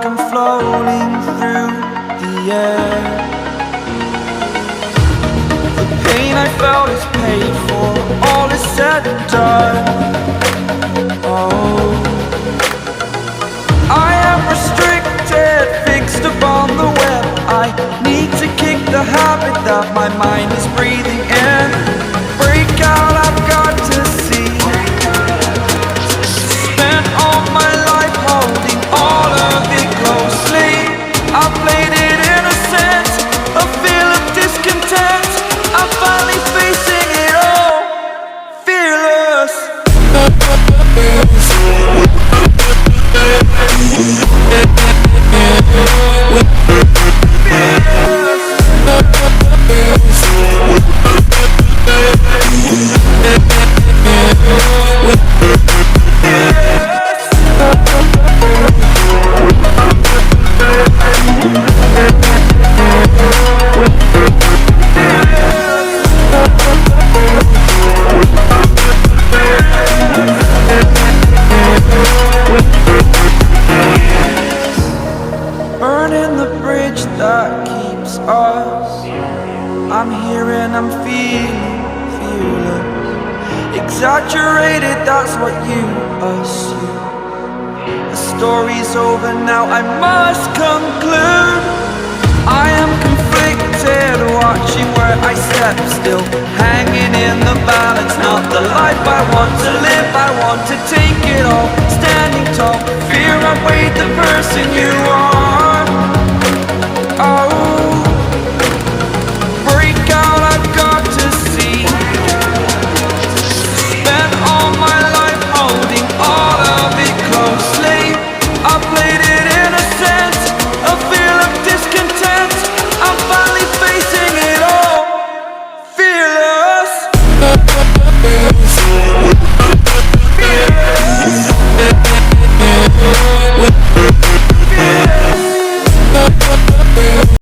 like I'm floating through the air. The pain I felt is paid for, all is said and done. Oh, I am restricted, fixed upon the web. I need to kick the habit that my mind is breathing in. Break out, I've got to see. Spent all my life holding all of it closely. I played it innocent, a feel of discontent. I'm finally facing it all, fearless. Burning the bridge that keeps us. I'm here and I'm feeling fearless. Exaggerated, that's what you assume. The story's over now, I must conclude. I am conflicted, watching where I step still, hanging in the balance. Not the life I want to live, I want to take it all. Standing tall, fear I weighed the person you are.